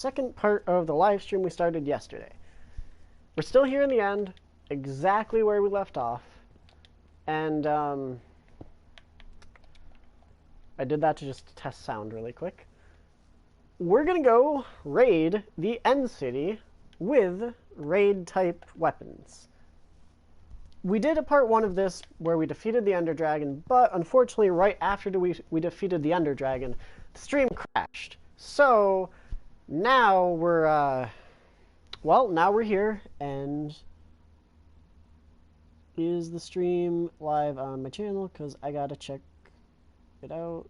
second part of the live stream we started yesterday. We're still here in the end, exactly where we left off. And I did that to just test sound really quick. We're gonna go raid the end city with raid type weapons. We did a part 1 of this where we defeated the Ender Dragon, but unfortunately right after we defeated the Ender Dragon, the stream crashed. So now we're now we're here, and is the stream live on my channel? Because I gotta check it out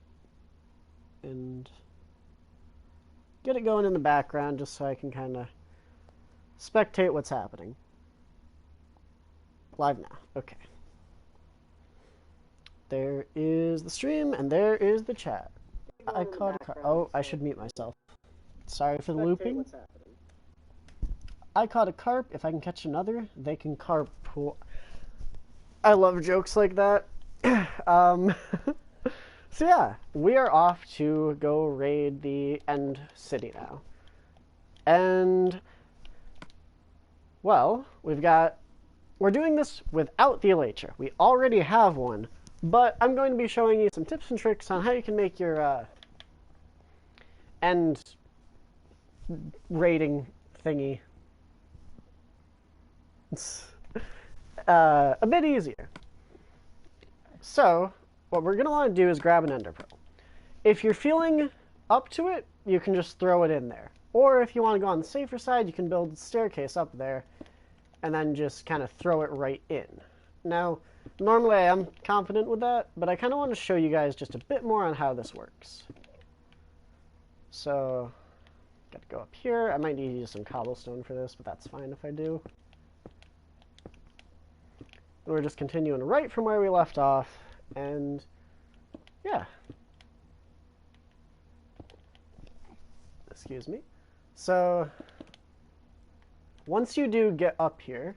and get it going in the background just so I can kind of spectate what's happening. Live now. Okay. There is the stream, and there is the chat. I caught a car. Oh, I should mute myself. Sorry for the looping. I caught a carp. If I can catch another, they can carpool. I love jokes like that. So yeah, we are off to go raid the end city now. And, well, we're doing this without the elytra. We already have one, but I'm going to be showing you some tips and tricks on how you can make your end raiding thingy a bit easier. So, what we're going to want to do is grab an ender pearl. If you're feeling up to it, you can just throw it in there. Or if you want to go on the safer side, you can build a staircase up there and then just kind of throw it right in. Now, normally I am confident with that, but I kind of want to show you guys just a bit more on how this works. So, got to go up here. I might need to use some cobblestone for this, but that's fine if I do. And we're just continuing right from where we left off, and yeah. Excuse me. So, once you do get up here,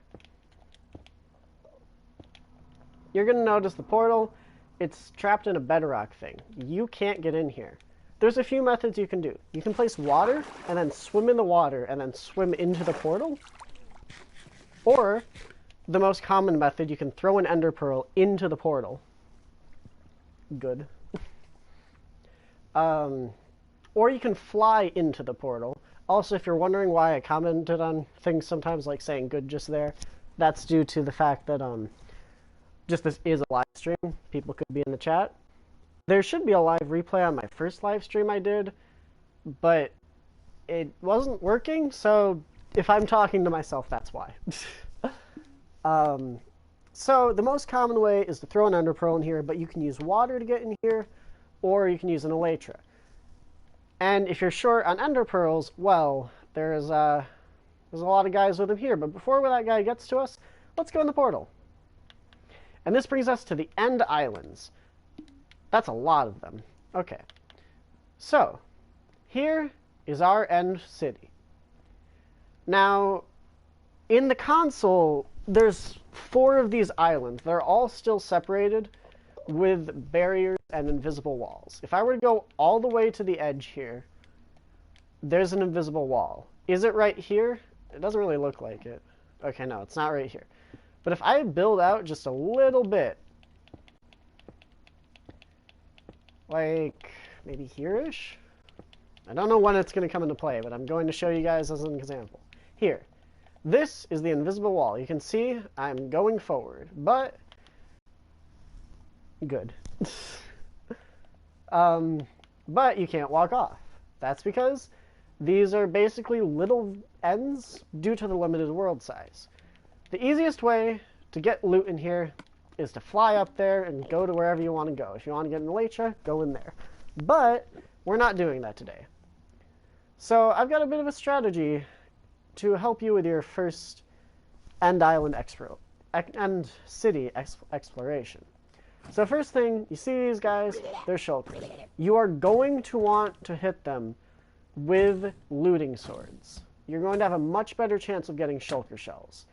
you're going to notice the portal, it's trapped in a bedrock thing. You can't get in here. There's a few methods you can do. You can place water, and then swim in the water, and then swim into the portal. Or, the most common method, you can throw an ender pearl into the portal. Good. Or you can fly into the portal. Also, if you're wondering why I commented on things sometimes like saying good just there, that's due to the fact that just this is a live stream. People could be in the chat. There should be a live replay on my first live stream I did, but it wasn't working, so if I'm talking to myself, that's why. So the most common way is to throw an ender pearl in here, but you can use water to get in here, or you can use an elytra. And if you're short on ender pearls, well, there's a lot of guys with them here. But before that guy gets to us, let's go in the portal. And this brings us to the end islands. That's a lot of them. Okay. So, here is our end city. Now, in the console, there's 4 of these islands. They're all still separated with barriers and invisible walls. If I were to go all the way to the edge here, there's an invisible wall. Is it right here? It doesn't really look like it. Okay, no, it's not right here. But if I build out just a little bit, like maybe here-ish? I don't know when it's going to come into play, but I'm going to show you guys as an example. Here. This is the invisible wall. You can see I'm going forward, but good. But you can't walk off. That's because these are basically little ends due to the limited world size. The easiest way to get loot in here is to fly up there and go to wherever you want to go. If you want to get an elytra, go in there. But we're not doing that today. So I've got a bit of a strategy to help you with your first end island end city exploration. So first thing, you see these guys, they're shulkers. You are going to want to hit them with looting swords. You're going to have a much better chance of getting shulker shells.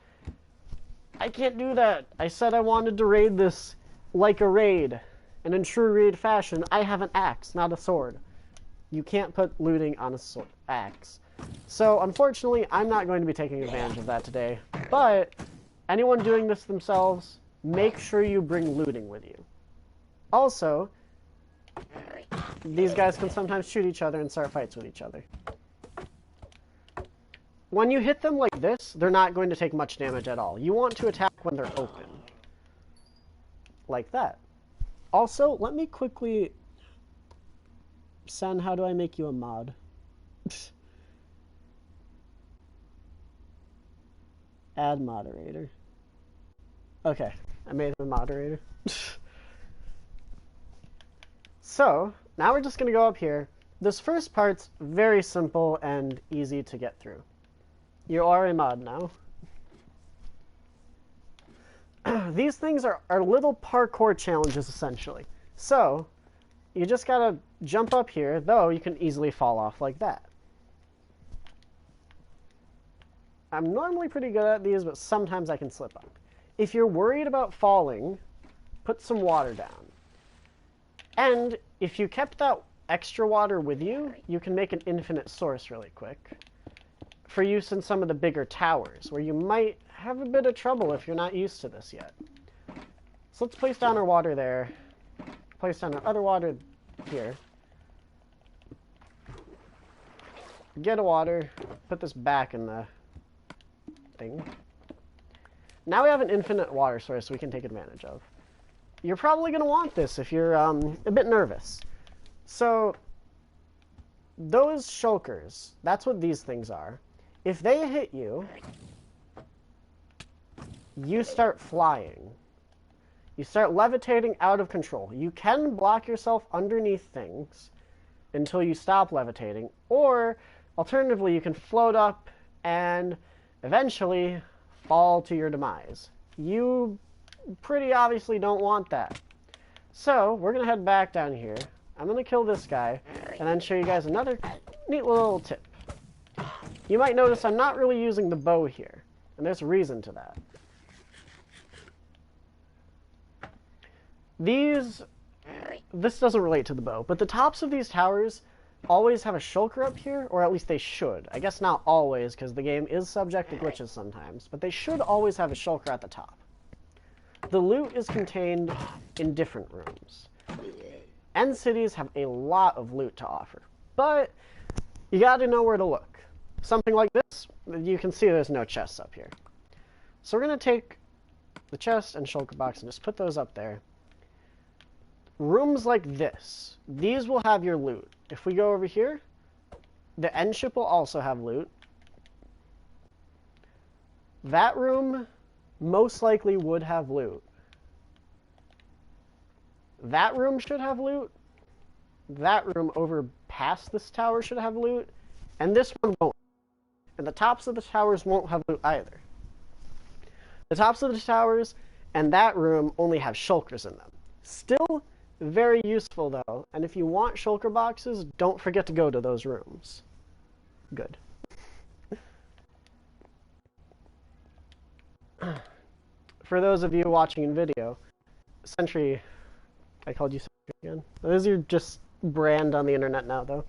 I can't do that. I said I wanted to raid this like a raid. And in true raid fashion, I have an axe, not a sword. You can't put looting on a axe. So unfortunately, I'm not going to be taking advantage of that today, but anyone doing this themselves, make sure you bring looting with you. Also, these guys can sometimes shoot each other and start fights with each other. When you hit them like this, they're not going to take much damage at all. You want to attack when they're open. Like that. Also, let me quickly... Sen, how do I make you a mod? Add moderator. Okay, I made him a moderator. So, now we're just going to go up here. This first part's very simple and easy to get through. You are a mod now. These things are little parkour challenges, essentially. So, you just gotta jump up here, though you can easily fall off like that. I'm normally pretty good at these, but sometimes I can slip up. If you're worried about falling, put some water down. And if you kept that extra water with you, you can make an infinite source really quick for use in some of the bigger towers, where you might have a bit of trouble if you're not used to this yet. So let's place down our water there. Place down our other water here. Get a water. Put this back in the thing. Now we have an infinite water source we can take advantage of. You're probably going to want this if you're a bit nervous. So, those shulkers, that's what these things are. If they hit you, you start flying. You start levitating out of control. You can block yourself underneath things until you stop levitating, or alternatively, you can float up and eventually fall to your demise. You pretty obviously don't want that. So, we're going to head back down here. I'm going to kill this guy, and then show you guys another neat little tip. You might notice I'm not really using the bow here, and there's a reason to that. This doesn't relate to the bow, but the tops of these towers always have a shulker up here, or at least they should. I guess not always, because the game is subject to glitches sometimes, but they should always have a shulker at the top. The loot is contained in different rooms. End cities have a lot of loot to offer, but you gotta know where to look. Something like this, you can see there's no chests up here. So we're gonna take the chest and shulker box and just put those up there. Rooms like this, these will have your loot. If we go over here, the end ship will also have loot. That room most likely would have loot. That room should have loot. That room over past this tower should have loot. And this one won't. And the tops of the towers won't have loot either. The tops of the towers and that room only have shulkers in them. Still very useful though, and if you want shulker boxes, don't forget to go to those rooms. Good. For those of you watching in video, Sentry, I called you Sentry again. That is your just brand on the internet now though.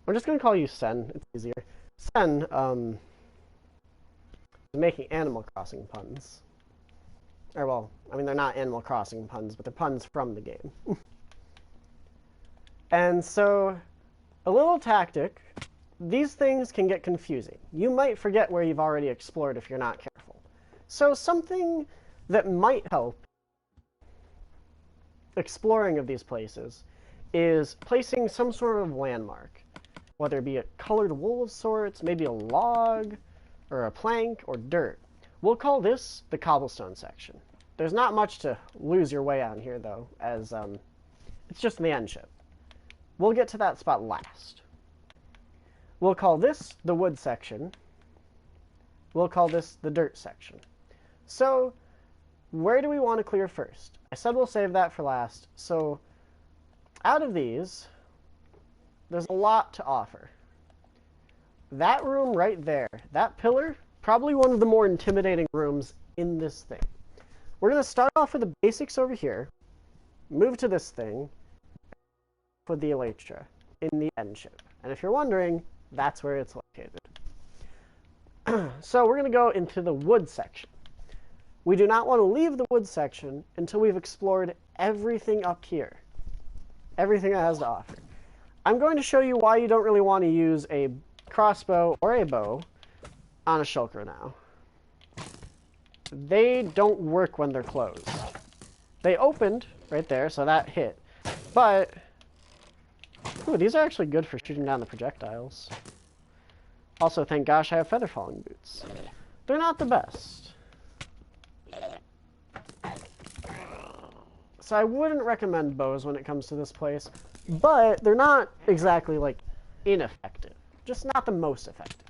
I'm just going to call you Sen, it's easier. Sen, is making Animal Crossing puns. Or, well, I mean, they're not Animal Crossing puns, but they're puns from the game. And so, a little tactic, these things can get confusing. You might forget where you've already explored if you're not careful. So something that might help exploring of these places is placing some sort of landmark, whether it be a colored wool of sorts, maybe a log, or a plank, or dirt. We'll call this the cobblestone section. There's not much to lose your way on here, though, as it's just the end ship. We'll get to that spot last. We'll call this the wood section. We'll call this the dirt section. So, where do we want to clear first? I said we'll save that for last. So, out of these, there's a lot to offer. That room right there, that pillar, probably one of the more intimidating rooms in this thing. We're going to start off with the basics over here, move to this thing, with the elytra in the end ship. And if you're wondering, That's where it's located. So we're going to go into the wood section. We do not want to leave the wood section until we've explored everything up here. Everything it has to offer. I'm going to show you why you don't really want to use a crossbow or a bow on a shulker now. They don't work when they're closed. They opened right there, so that hit. But, ooh, these are actually good for shooting down the projectiles. Also, thank gosh I have feather falling boots. They're not the best. So I wouldn't recommend bows when it comes to this place, but they're not exactly, like, ineffective. Just not the most effective.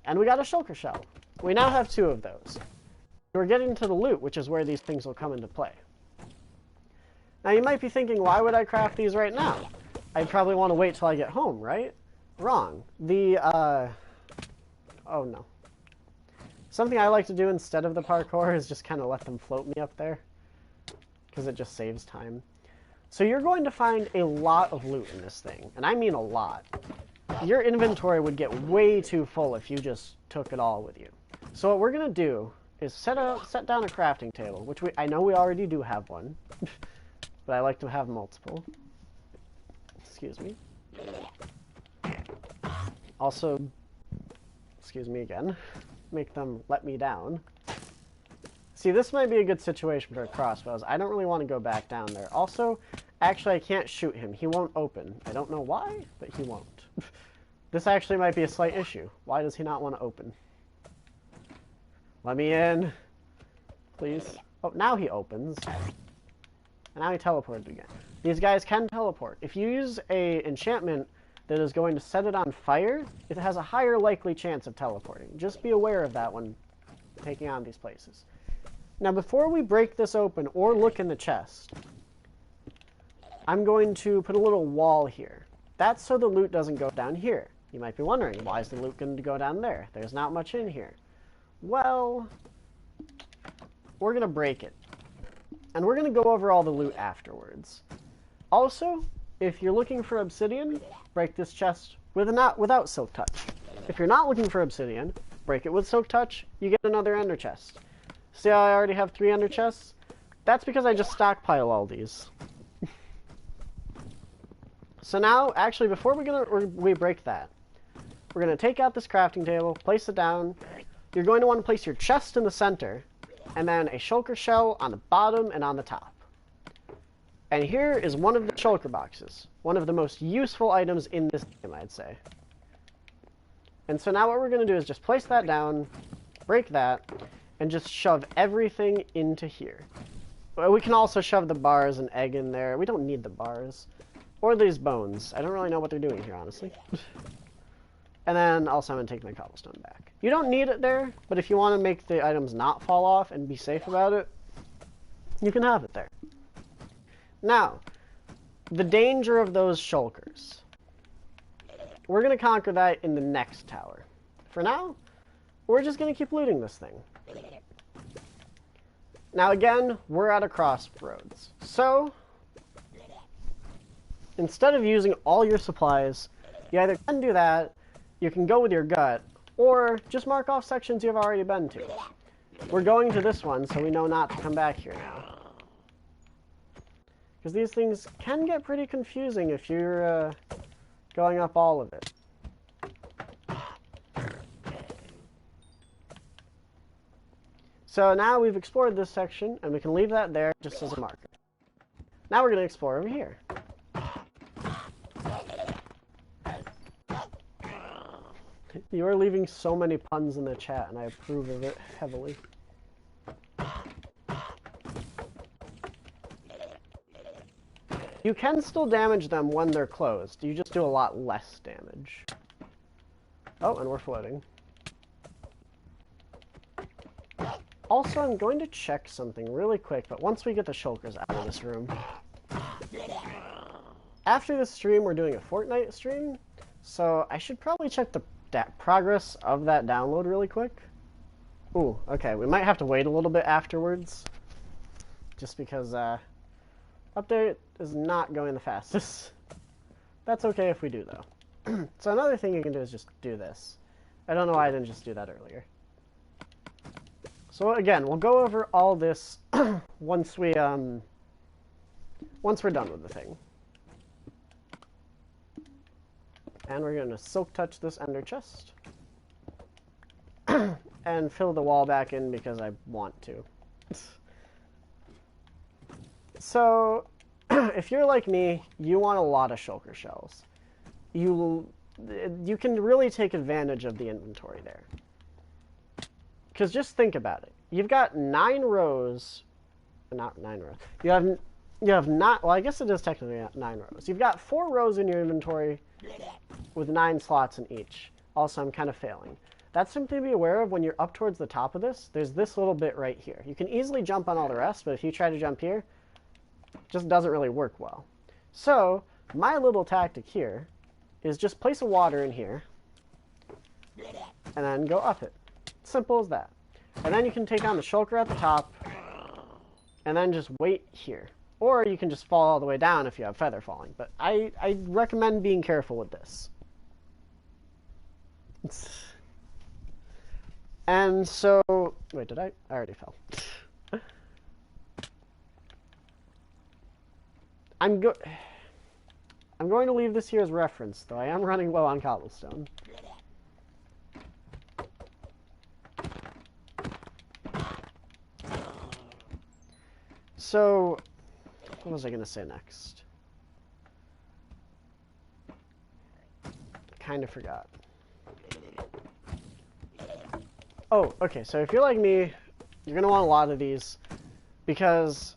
And we got a shulker shell. We now have 2 of those. We're getting to the loot, which is where these things will come into play. Now you might be thinking, why would I craft these right now? I'd probably want to wait till I get home, right? Wrong. Oh no. Something I like to do instead of the parkour is just kind of let them float me up there, because it just saves time. So you're going to find a lot of loot in this thing, and I mean a lot. Your inventory would get way too full if you just took it all with you. So what we're going to do is set down a crafting table, which I know we already do have one, but I like to have multiple. Excuse me. Also, excuse me again, make them let me down. See, this might be a good situation for crossbows. I don't really want to go back down there. Also, actually, I can't shoot him. He won't open. I don't know why, but he won't. This actually might be a slight issue. Why does he not want to open? Let me in. Please. Oh, now he opens. And now he teleported again. These guys can teleport. If you use an enchantment that is going to set it on fire, it has a higher likely chance of teleporting. Just be aware of that when taking on these places. Now, before we break this open or look in the chest, I'm going to put a little wall here. That's so the loot doesn't go down here. You might be wondering, why is the loot going to go down there? There's not much in here. Well, we're going to break it. And we're going to go over all the loot afterwards. Also, if you're looking for obsidian, break this chest without silk touch. If you're not looking for obsidian, break it with silk touch, you get another ender chest. See how I already have 3 ender chests? That's because I just stockpile all these. So now, actually, before we break that, we're going to take out this crafting table, place it down. You're going to want to place your chest in the center, and then a shulker shell on the bottom and on the top. And here is one of the shulker boxes. One of the most useful items in this game, I'd say. And so now what we're going to do is just place that down, break that, and just shove everything into here. We can also shove the bars and egg in there. We don't need the bars. Or these bones. I don't really know what they're doing here, honestly. And then also I'm going to take my cobblestone back. You don't need it there, but if you want to make the items not fall off and be safe about it, you can have it there. Now, the danger of those shulkers. We're going to conquer that in the next tower. For now, we're just going to keep looting this thing. Now again, we're at a crossroads. So, instead of using all your supplies, you either can do that, you can go with your gut, or just mark off sections you've already been to. We're going to this one, so we know not to come back here now. Because these things can get pretty confusing if you're going up all of it. So now we've explored this section, and we can leave that there just as a marker. Now we're going to explore over here. You are leaving so many puns in the chat, and I approve of it heavily. You can still damage them when they're closed. You just do a lot less damage. Oh, and we're floating. Also, I'm going to check something really quick, but once we get the shulkers out of this room. After this stream, we're doing a Fortnite stream, so I should probably check the progress of that download really quick. Ooh, okay, we might have to wait a little bit afterwards, just because update is not going the fastest. That's okay if we do, though. So another thing you can do is just do this. I don't know why I didn't just do that earlier. So again, we'll go over all this once we're done with the thing. And we're going to silk touch this ender chest. And fill the wall back in because I want to. So, if you're like me, you want a lot of shulker shells. You can really take advantage of the inventory there. Because just think about it. You've got 9 rows. Not 9 rows. You have not. Well, I guess it is technically 9 rows. You've got 4 rows in your inventory with 9 slots in each. Also, I'm kind of failing. That's something to be aware of when you're up towards the top of this. There's this little bit right here. You can easily jump on all the rest, but if you try to jump here, it just doesn't really work well. So, my little tactic here is just place a water in here and then go up it. Simple as that. And then you can take on the shulker at the top and then just wait here. Or you can just fall all the way down if you have feather falling. But I recommend being careful with this. And so... Wait, did I? I already fell. I'm going to leave this here as reference, though I am running low on cobblestone. So, what was I going to say next? Kind of forgot. Oh, okay, so if you're like me, you're going to want a lot of these, because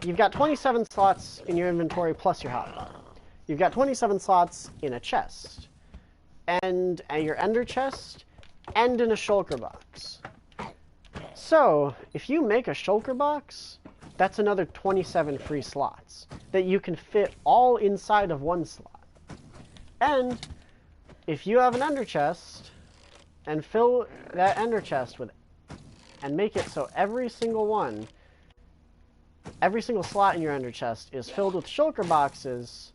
you've got 27 slots in your inventory plus your hotbar. You've got 27 slots in a chest, and your ender chest, and in a shulker box. So, if you make a shulker box, that's another 27 free slots that you can fit all inside of one slot. And if you have an ender chest and fill that ender chest with, and make it so every single slot in your ender chest is filled with shulker boxes.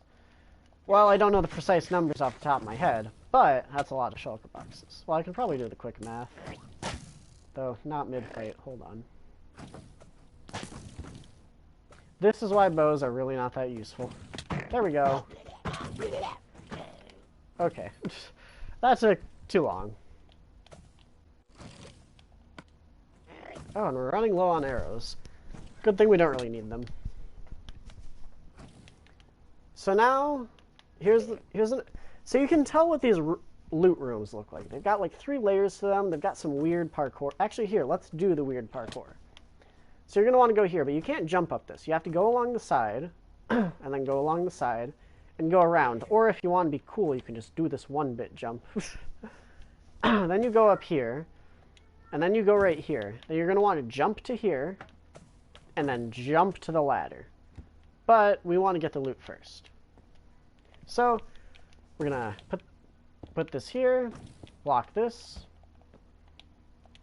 Well, I don't know the precise numbers off the top of my head, but that's a lot of shulker boxes. Well, I can probably do the quick math, though not mid-fight. Hold on. This is why bows are really not that useful. There we go. Okay. That took too long. Oh, and we're running low on arrows. Good thing we don't really need them. So now, so you can tell what these loot rooms look like. They've got like 3 layers to them. They've got some weird parkour. Actually, here, let's do the weird parkour. So you're going to want to go here, but you can't jump up this. You have to go along the side, and then go along the side, and go around. Or if you want to be cool, you can just do this 1-bit jump. Then you go up here, and then you go right here. Then you're going to want to jump to here, and then jump to the ladder. But we want to get the loot first. So we're going to put this here, block this,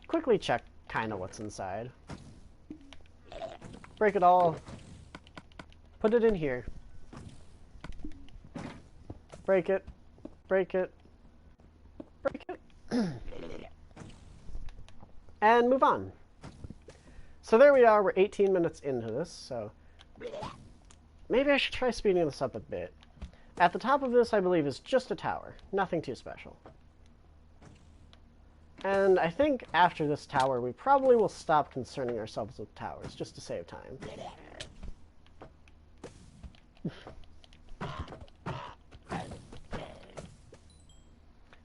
quickly check kind of what's inside. Break it all, put it in here, break it, break it, break it, and move on. So there we are, we're 18 minutes into this, so maybe I should try speeding this up a bit. At the top of this, I believe, is just a tower, nothing too special. And I think after this tower, we probably will stop concerning ourselves with towers, just to save time.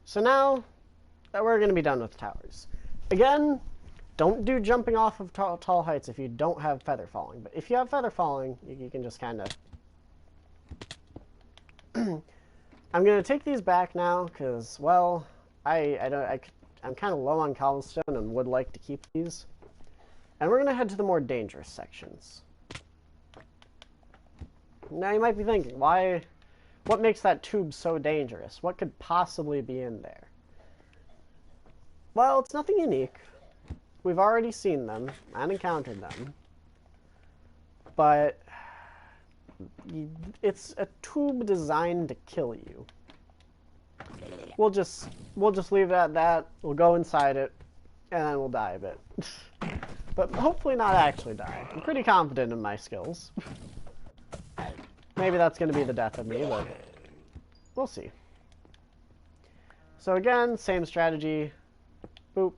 So now that we're going to be done with towers. Again, don't do jumping off of tall heights if you don't have feather falling. But if you have feather falling, you can just kind of... I'm going to take these back now, because, well, I'm kind of low on cobblestone and would like to keep these. And we're going to head to the more dangerous sections. Now you might be thinking, what makes that tube so dangerous? What could possibly be in there? Well, it's nothing unique. We've already seen them and encountered them. But it's a tube designed to kill you. we'll just leave it at that. We'll go inside it, and then we'll die a bit. But hopefully not actually die. I'm pretty confident in my skills. Maybe that's going to be the death of me, but we'll see. So again, same strategy. Boop.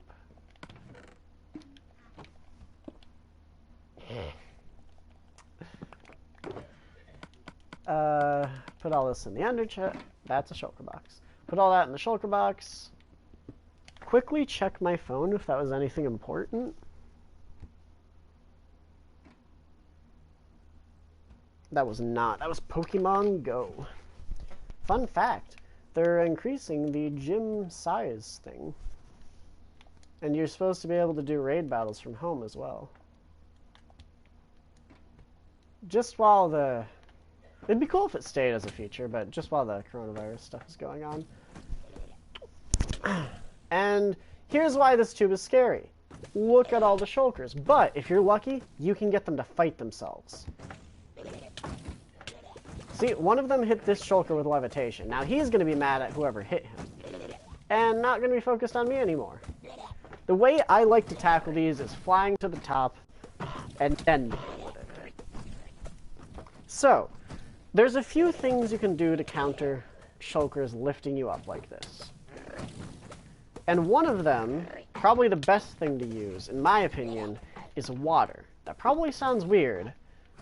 Put all this in the ender chest. That's a shulker box. Put all that in the shulker box. Quickly check my phone if that was anything important. That was not. That was Pokemon Go. Fun fact, they're increasing the gym size thing. And you're supposed to be able to do raid battles from home as well. Just while the... It'd be cool if it stayed as a feature, but just while the coronavirus stuff is going on. And here's why this tube is scary. Look at all the shulkers. But if you're lucky, you can get them to fight themselves. See, one of them hit this shulker with levitation. Now he's going to be mad at whoever hit him. And not going to be focused on me anymore. The way I like to tackle these is flying to the top and then... So, there's a few things you can do to counter shulkers lifting you up like this. And one of them, probably the best thing to use, in my opinion, is water. That probably sounds weird,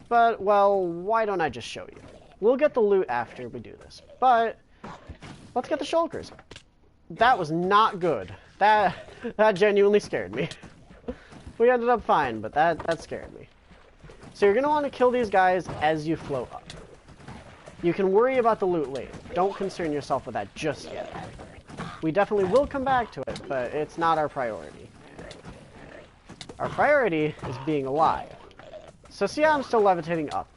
but, well, why don't I just show you? We'll get the loot after we do this, but let's get the shulkers. That was not good. That genuinely scared me. We ended up fine, but that scared me. So you're going to want to kill these guys as you float up. You can worry about the loot later. Don't concern yourself with that just yet. We definitely will come back to it, but it's not our priority. Our priority is being alive. So see how I'm still levitating up.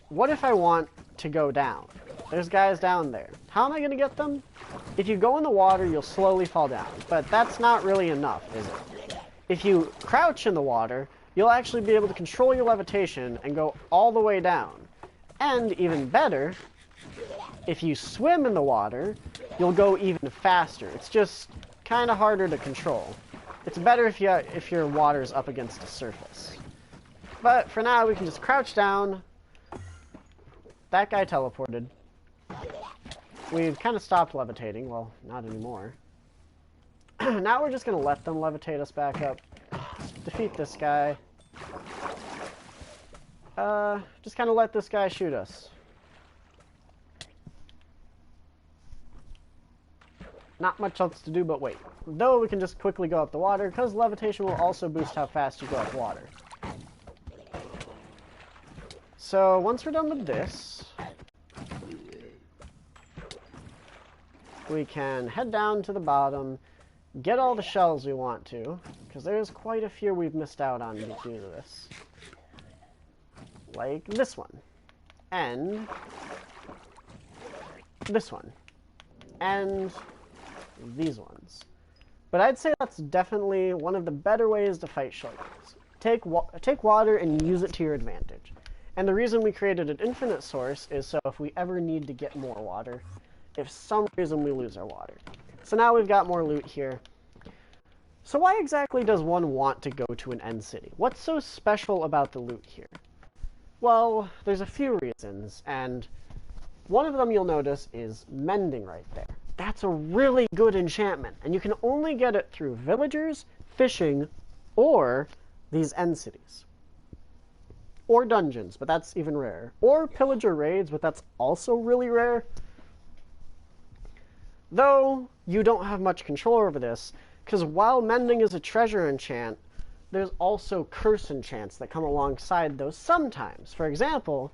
What if I want to go down? There's guys down there. How am I going to get them? If you go in the water, you'll slowly fall down. But that's not really enough, is it? If you crouch in the water, you'll actually be able to control your levitation and go all the way down. And even better, if you swim in the water, you'll go even faster. It's just kind of harder to control. It's better if your water's up against the surface. But for now, we can just crouch down. That guy teleported. We've kind of stopped levitating. Well, not anymore. Now we're just going to let them levitate us back up. Defeat this guy. Just kind of let this guy shoot us. Not much else to do but wait. Though we can just quickly go up the water, because levitation will also boost how fast you go up water. So once we're done with this, we can head down to the bottom, get all the shells we want to, because there's quite a few we've missed out on due to this. Like this one. And this one. And these ones. But I'd say that's definitely one of the better ways to fight shulkers. Take water and use it to your advantage. And the reason we created an infinite source is so if we ever need to get more water, if some reason we lose our water. So now we've got more loot here. So why exactly does one want to go to an end city? What's so special about the loot here? Well, there's a few reasons, and one of them you'll notice is mending right there. That's a really good enchantment, and you can only get it through villagers, fishing, or these end cities. Or dungeons, but that's even rarer. Or pillager raids, but that's also really rare. Though, you don't have much control over this, because while mending is a treasure enchant, there's also curse enchants that come alongside those sometimes. For example,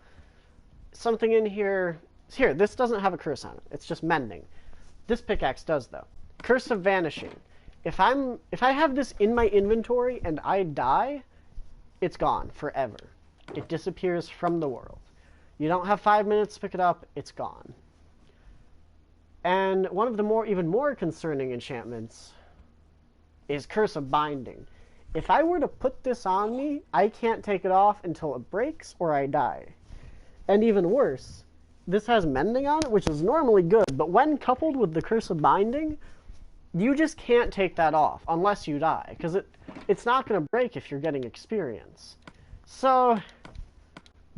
something in here... Here, this doesn't have a curse on it. It's just mending. This pickaxe does, though. Curse of Vanishing. If I have this in my inventory and I die, it's gone forever. It disappears from the world. You don't have 5 minutes to pick it up, it's gone. And one of the even more concerning enchantments is Curse of Binding. If I were to put this on me, I can't take it off until it breaks or I die. And even worse, this has mending on it, which is normally good, but when coupled with the curse of binding, you just can't take that off unless you die, because it's not going to break if you're getting experience. So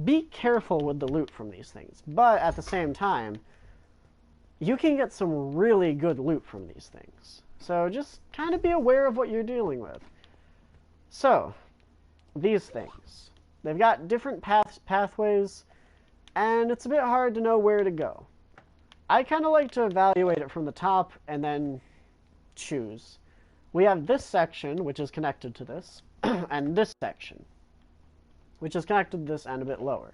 be careful with the loot from these things, but at the same time, you can get some really good loot from these things. So just kind of be aware of what you're dealing with. So, these things. They've got different pathways, and it's a bit hard to know where to go. I kind of like to evaluate it from the top and then choose. We have this section, which is connected to this, and this section, which is connected to this and a bit lower.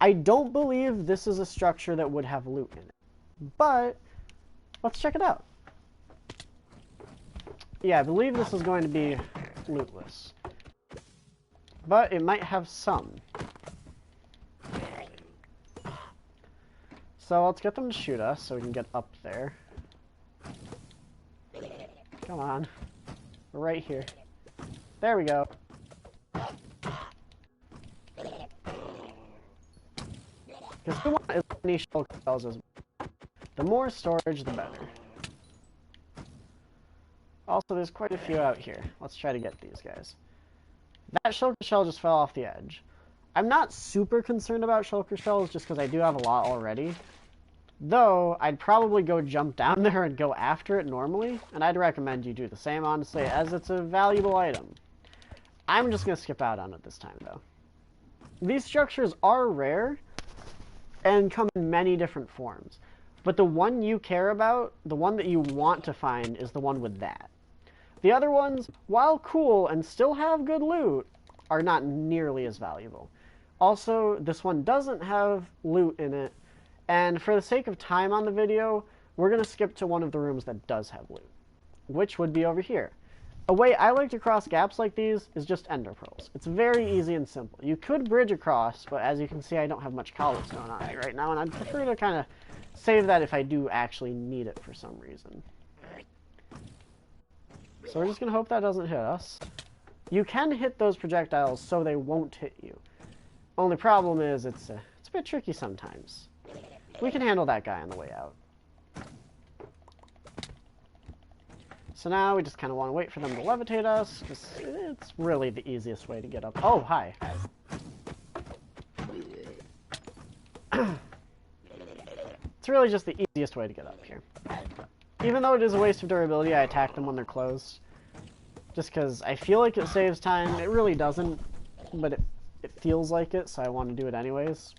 I don't believe this is a structure that would have loot in it, but let's check it out. Yeah, I believe this is going to be lootless, but it might have some. So let's get them to shoot us so we can get up there. Come on. We're right here. There we go. Because we want as many shulker shells as the more storage, the better. Also, there's quite a few out here. Let's try to get these guys. That shulker shell just fell off the edge. I'm not super concerned about shulker shells just because I do have a lot already. Though, I'd probably go jump down there and go after it normally, and I'd recommend you do the same, honestly, as it's a valuable item. I'm just going to skip out on it this time, though. These structures are rare and come in many different forms, but the one you care about, the one that you want to find, is the one with that. The other ones, while cool and still have good loot, are not nearly as valuable. Also, this one doesn't have loot in it, and for the sake of time on the video, we're going to skip to one of the rooms that does have loot, which would be over here. A way I like to cross gaps like these is just ender pearls. It's very easy and simple. You could bridge across, but as you can see, I don't have much cobblestone on me right now, and I'd prefer to kind of save that if I do actually need it for some reason. So we're just going to hope that doesn't hit us. You can hit those projectiles so they won't hit you. Only problem is it's a bit tricky sometimes. We can handle that guy on the way out. So now we just kind of want to wait for them to levitate us, because it's really the easiest way to get up. Oh, hi. It's really just the easiest way to get up here. Even though it is a waste of durability, I attack them when they're closed. Just because I feel like it saves time. It really doesn't, but it feels like it, so I want to do it anyways.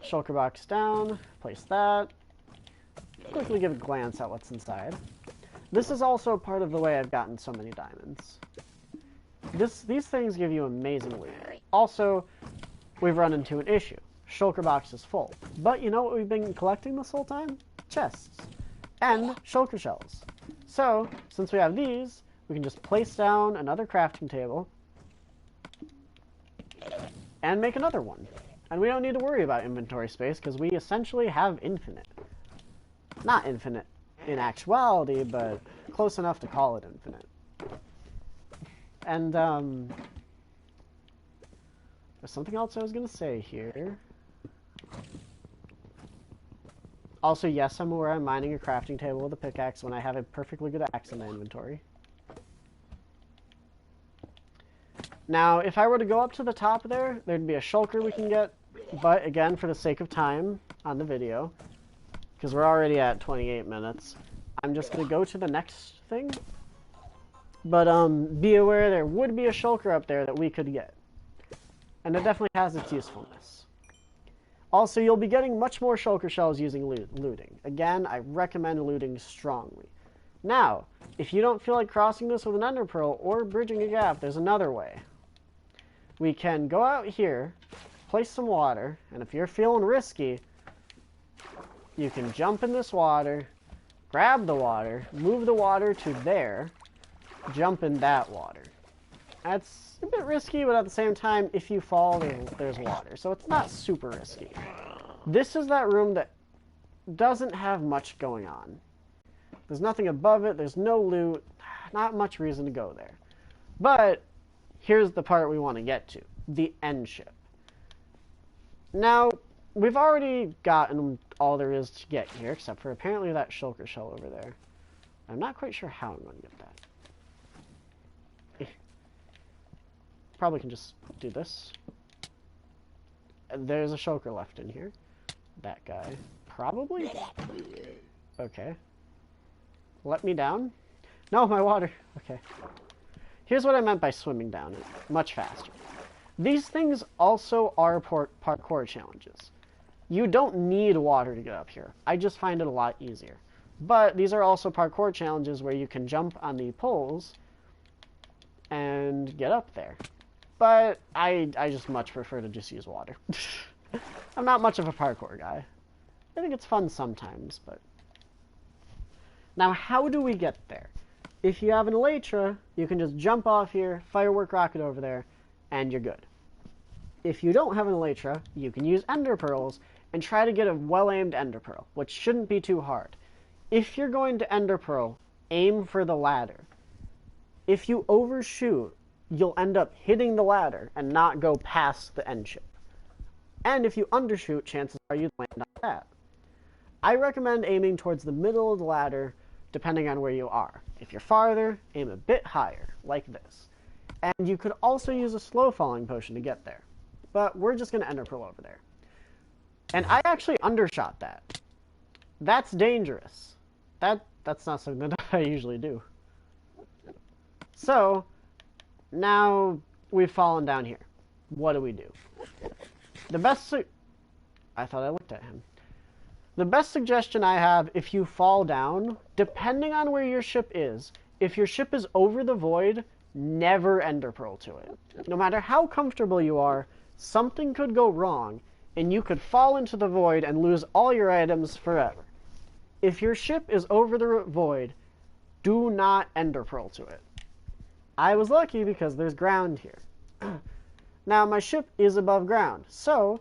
Shulker box down, place that. Quickly give a glance at what's inside. This is also part of the way I've gotten so many diamonds. These things give you amazing loot. Also, we've run into an issue. Shulker box is full. But you know what we've been collecting this whole time? Chests. And shulker shells. So, since we have these, we can just place down another crafting table and make another one. And we don't need to worry about inventory space because we essentially have infinite. Not infinite in actuality, but close enough to call it infinite. And, there's something else I was going to say here. Also, yes, I'm aware I'm mining a crafting table with a pickaxe when I have a perfectly good axe in my inventory. Now, if I were to go up to the top there, there'd be a shulker we can get, but again, for the sake of time on the video, because we're already at 28 minutes, I'm just going to go to the next thing. But be aware there would be a shulker up there that we could get. And it definitely has its usefulness. Also, you'll be getting much more shulker shells using looting. Again, I recommend looting strongly. Now, if you don't feel like crossing this with an ender pearl or bridging a gap, there's another way. We can go out here, place some water, and if you're feeling risky, you can jump in this water, grab the water, move the water to there, jump in that water. That's a bit risky, but at the same time, if you fall, there's water. So it's not super risky. This is that room that doesn't have much going on. There's nothing above it, there's no loot, not much reason to go there. But here's the part we want to get to, the end ship. Now, we've already gotten all there is to get here, except for apparently that shulker shell over there. I'm not quite sure how I'm going to get that. Probably can just do this. There's a shulker left in here. That guy. Probably? Okay. Let me down? No, my water. Okay. Here's what I meant by swimming down it. Much faster. These things also are parkour challenges. You don't need water to get up here. I just find it a lot easier. But these are also parkour challenges where you can jump on the poles and get up there. But I just much prefer to just use water. I'm not much of a parkour guy. I think it's fun sometimes, but... Now, how do we get there? If you have an elytra, you can just jump off here, firework rocket over there, and you're good. If you don't have an elytra, you can use ender pearls and try to get a well-aimed ender pearl, which shouldn't be too hard. If you're going to ender pearl, aim for the ladder. If you overshoot, you'll end up hitting the ladder and not go past the end ship. And if you undershoot, chances are you'd land on that. I recommend aiming towards the middle of the ladder, depending on where you are. If you're farther, aim a bit higher, like this. And you could also use a slow falling potion to get there. But we're just going to ender pearl over there. And I actually undershot that. That's dangerous. That's not something that I usually do. So, now we've fallen down here. What do we do? The best... I thought I looked at him. The best suggestion I have, if you fall down, depending on where your ship is, if your ship is over the void, never ender pearl to it. No matter how comfortable you are, something could go wrong, and you could fall into the void and lose all your items forever. If your ship is over the void, do not ender pearl to it. I was lucky because there's ground here. Now, my ship is above ground, so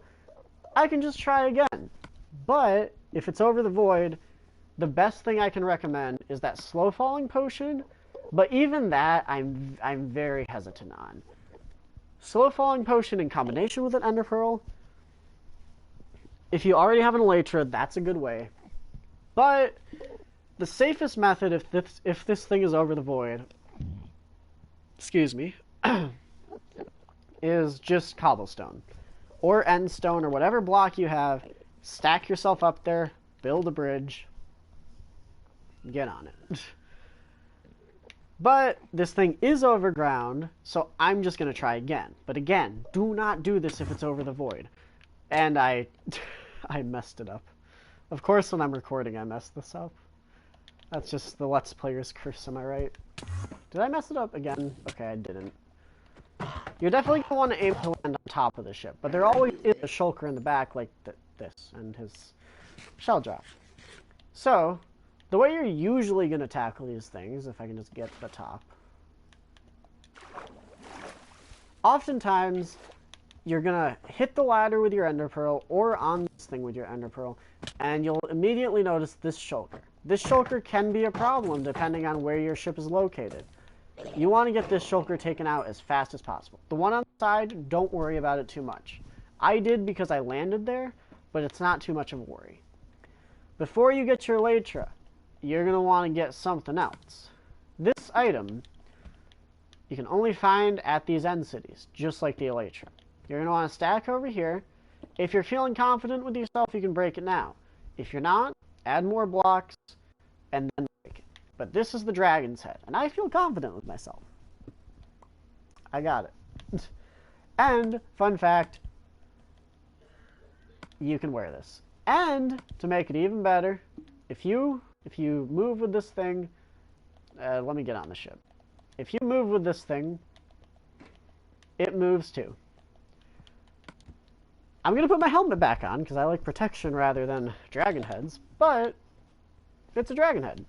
I can just try again. But if it's over the void, the best thing I can recommend is that slow falling potion, but even that I'm very hesitant on. Slow falling potion in combination with an ender pearl, if you already have an elytra, that's a good way. But the safest method, if this thing is over the void, excuse me, is just cobblestone or end stone or whatever block you have. Stack yourself up there, build a bridge, get on it. But this thing is over ground, so I'm just going to try again. But again, do not do this if it's over the void. And I messed it up. Of course, when I'm recording, I messed this up. That's just the Let's Player's curse, am I right? Did I mess it up again? Okay, I didn't. You're definitely going to want to aim to land on top of the ship, but there always is a shulker in the back like this, and his shell drop. So, the way you're usually going to tackle these things, if I can just get to the top, oftentimes you're going to hit the ladder with your ender pearl or on this thing with your ender pearl, and you'll immediately notice this shulker. This shulker can be a problem depending on where your ship is located. You want to get this shulker taken out as fast as possible. The one on the side, don't worry about it too much. I did because I landed there, but it's not too much of a worry. Before you get your elytra, you're going to want to get something else. This item, you can only find at these end cities, just like the elytra. You're going to want to stack over here. If you're feeling confident with yourself, you can break it now. If you're not, add more blocks, and then break it. But this is the dragon's head, and I feel confident with myself. I got it. And, fun fact, you can wear this. And, to make it even better, if you move with this thing, let me get on the ship. If you move with this thing, it moves too. I'm going to put my helmet back on, because I like protection rather than dragon heads, but it's a dragon head.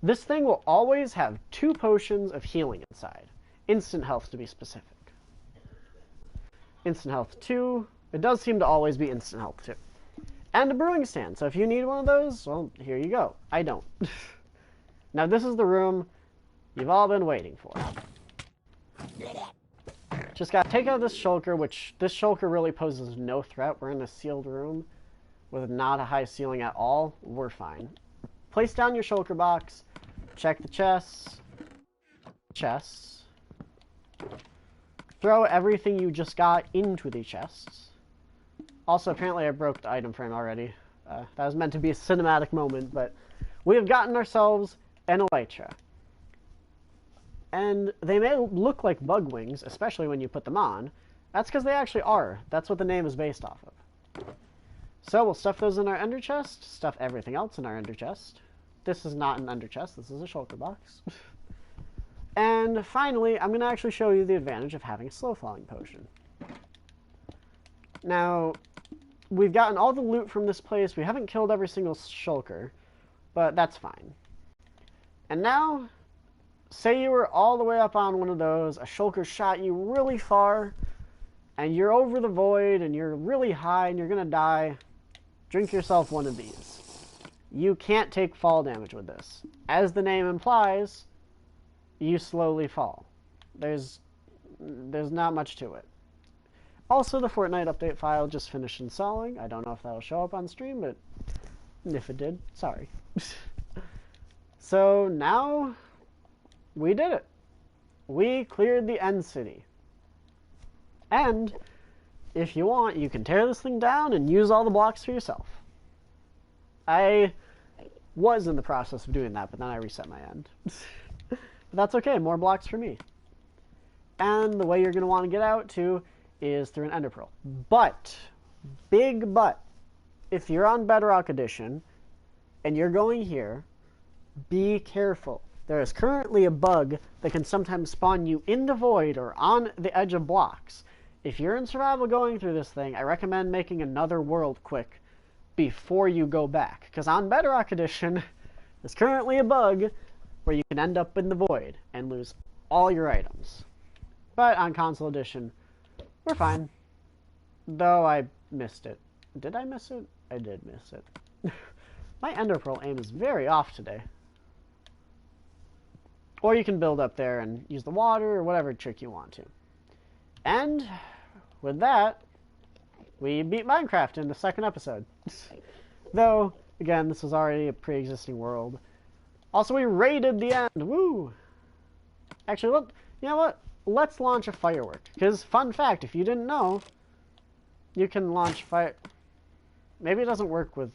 This thing will always have 2 potions of healing inside. Instant health, to be specific. Instant health 2. It does seem to always be instant health 2. And a brewing stand, so if you need one of those, well, here you go. I don't. Now, this is the room you've all been waiting for. Just gotta take out this shulker, which this shulker really poses no threat. We're in a sealed room with not a high ceiling at all. We're fine. Place down your shulker box. Check the chests. Throw everything you just got into the chests. Also, apparently I broke the item frame already. That was meant to be a cinematic moment, but we have gotten ourselves an elytra. And they may look like bug wings, especially when you put them on. That's because they actually are. That's what the name is based off of. So we'll stuff those in our ender chest, stuff everything else in our ender chest. This is not an ender chest, this is a shulker box. And finally, I'm going to actually show you the advantage of having a slow falling potion. Now, we've gotten all the loot from this place. We haven't killed every single shulker, but that's fine. And now, say you were all the way up on one of those, a shulker shot you really far, and you're over the void, and you're really high, and you're going to die. Drink yourself one of these. You can't take fall damage with this. As the name implies, you slowly fall. There's not much to it. Also, the Fortnite update file just finished installing. I don't know if that'll show up on stream, but if it did, sorry. So now, we did it. We cleared the end city. And if you want, you can tear this thing down and use all the blocks for yourself. I was in the process of doing that, but then I reset my end. But that's okay, more blocks for me. And the way you're going to want to get out, too, is through an ender pearl. But, big but, if you're on Bedrock Edition, and you're going here, be careful. There is currently a bug that can sometimes spawn you in the void or on the edge of blocks. If you're in survival going through this thing, I recommend making another world quick before you go back. Because on Bedrock Edition, there's currently a bug where you can end up in the void and lose all your items. But on Console Edition, we're fine. Though I missed it. Did I miss it? I did miss it. My ender pearl aim is very off today. Or you can build up there and use the water or whatever trick you want to. And with that, we beat Minecraft in the second episode. Though, again, this was already a pre-existing world. Also, we raided the end. Woo! Actually, you know what? Let's launch a firework. Because, fun fact, if you didn't know, you can launch fire... Maybe it doesn't work with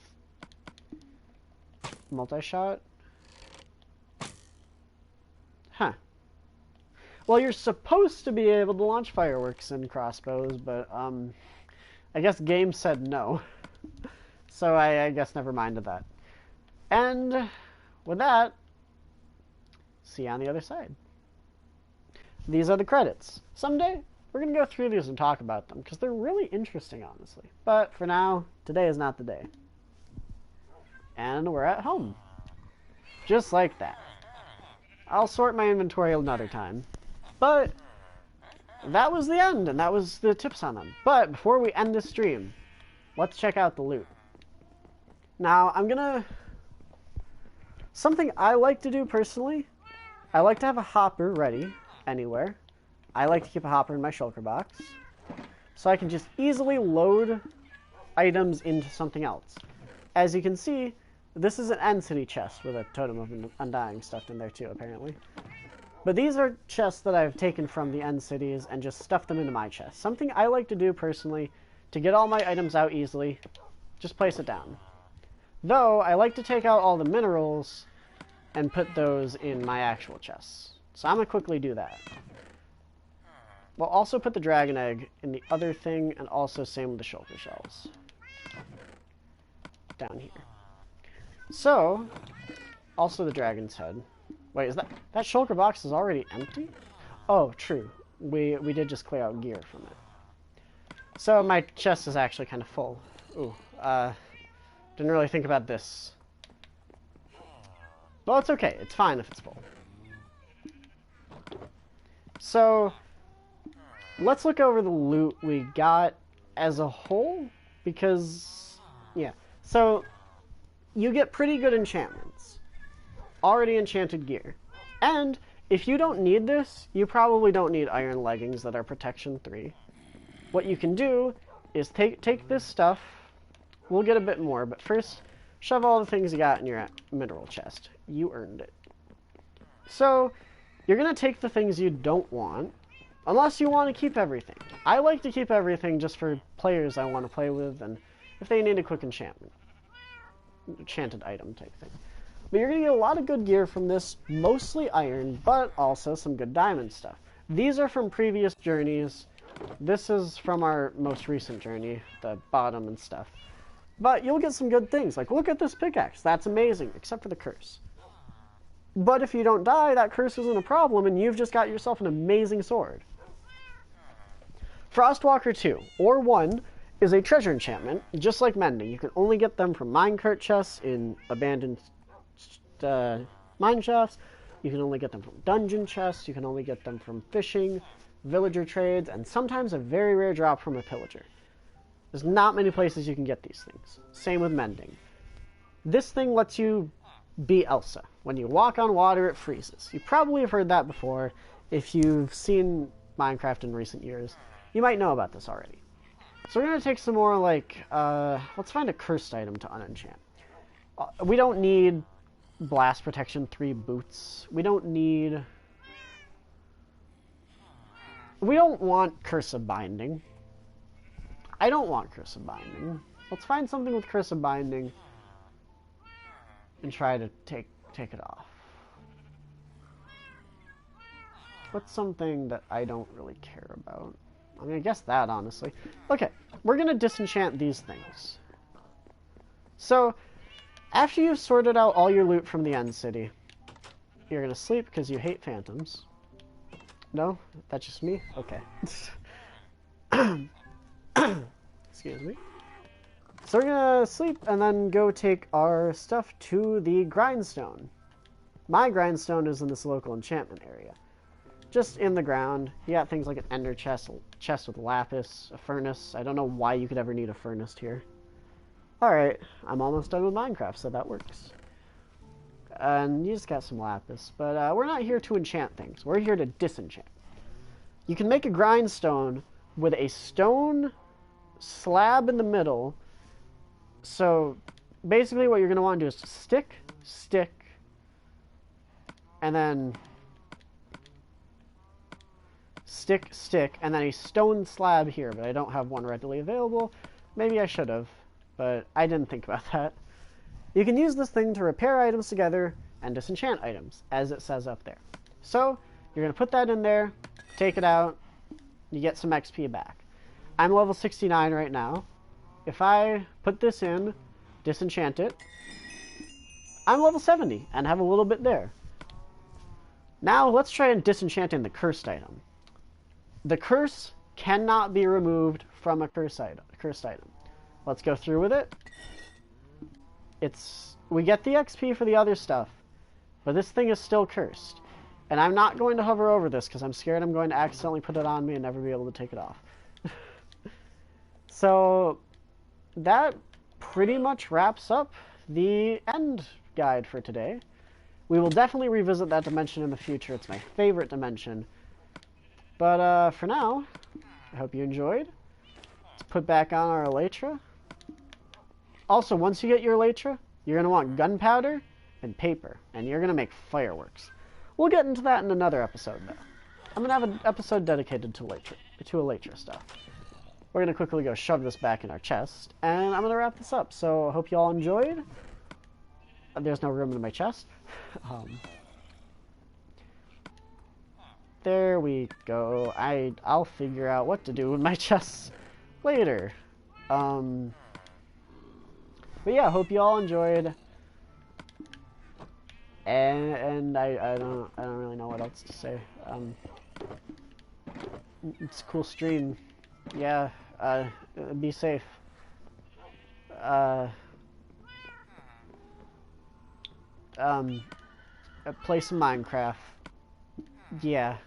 multi-shot. Huh. Well, you're supposed to be able to launch fireworks and crossbows, but, I guess game said no. So I guess never minded that. And with that, see you on the other side. These are the credits. Someday, we're going to go through these and talk about them, because they're really interesting, honestly. But for now, today is not the day. And we're at home. Just like that. I'll sort my inventory another time. But that was the end, and that was the tips on them. But before we end this stream, let's check out the loot. Now, something I like to do personally, I like to have a hopper ready anywhere. I like to keep a hopper in my shulker box, so I can just easily load items into something else. As you can see, this is an end city chest with a totem of undying stuffed in there too, apparently. But these are chests that I've taken from the end cities and just stuffed them into my chest. Something I like to do personally to get all my items out easily, just place it down. Though, I like to take out all the minerals and put those in my actual chests. So I'm going to quickly do that. We'll also put the dragon egg in the other thing, and also same with the shulker shells. Down here. So, also the dragon's head. Wait, is that shulker box is already empty? Oh, true. We did just clear out gear from it. So my chest is actually kind of full. Ooh, didn't really think about this. Well, it's okay. It's fine if it's full. So, let's look over the loot we got as a whole, because, yeah. So, you get pretty good enchantments. Already enchanted gear. And if you don't need this, you probably don't need iron leggings that are protection 3. What you can do is take this stuff. We'll get a bit more, but first, shove all the things you got in your mineral chest. You earned it. So, you're going to take the things you don't want, unless you want to keep everything. I like to keep everything just for players I want to play with, and if they need a quick enchantment. Enchanted item type thing. But you're going to get a lot of good gear from this, mostly iron, but also some good diamond stuff. These are from previous journeys. This is from our most recent journey, the bottom and stuff. But you'll get some good things, like look at this pickaxe, that's amazing, except for the curse. But if you don't die, that curse isn't a problem, and you've just got yourself an amazing sword. Frostwalker 2, or 1, is a treasure enchantment, just like Mending. You can only get them from minecart chests in abandoned mine shafts. You can only get them from dungeon chests. You can only get them from fishing, villager trades, and sometimes a very rare drop from a pillager. There's not many places you can get these things. Same with Mending. This thing lets you be Elsa. When you walk on water, it freezes. You probably have heard that before. If you've seen Minecraft in recent years, you might know about this already. So we're going to take some more, like, let's find a cursed item to unenchant. We don't need Blast Protection 3 boots. We don't want Curse of Binding. I don't want Curse of Binding. Let's find something with Curse of Binding and try to take it off. What's something that I don't really care about? I mean, I guess that, honestly. Okay, we're going to disenchant these things. So, after you've sorted out all your loot from the end city, you're going to sleep because you hate phantoms. No? That's just me? Okay. Excuse me. So we're going to sleep and then go take our stuff to the grindstone. My grindstone is in this local enchantment area. Just in the ground. You got things like an ender chest, a chest with lapis, a furnace. I don't know why you could ever need a furnace here. Alright, I'm almost done with Minecraft, so that works. And you just got some lapis. But we're not here to enchant things. We're here to disenchant. You can make a grindstone with a stone slab in the middle. So basically what you're going to want to do is stick, and then stick, and then a stone slab here, but I don't have one readily available. Maybe I should have, but I didn't think about that. You can use this thing to repair items together and disenchant items, as it says up there. So, you're going to put that in there, take it out, you get some XP back. I'm level 69 right now. If I put this in, disenchant it, I'm level 70 and have a little bit there. Now, let's try and disenchanting the cursed item. The curse cannot be removed from a cursed item. Let's go through with it. We get the XP for the other stuff, but this thing is still cursed. And I'm not going to hover over this because I'm scared I'm going to accidentally put it on me and never be able to take it off. So that pretty much wraps up the end guide for today. We will definitely revisit that dimension in the future. It's my favorite dimension. But for now, I hope you enjoyed. Let's put back on our elytra. Also, once you get your elytra, you're going to want gunpowder and paper, and you're going to make fireworks. We'll get into that in another episode, though. I'm going to have an episode dedicated to elytra stuff. We're going to quickly go shove this back in our chest, and I'm going to wrap this up. So I hope you all enjoyed. There's no room in my chest. There we go. I'll figure out what to do with my chests later. But yeah, hope you all enjoyed. And I don't really know what else to say. It's a cool stream. Yeah, be safe. Play some Minecraft. Yeah.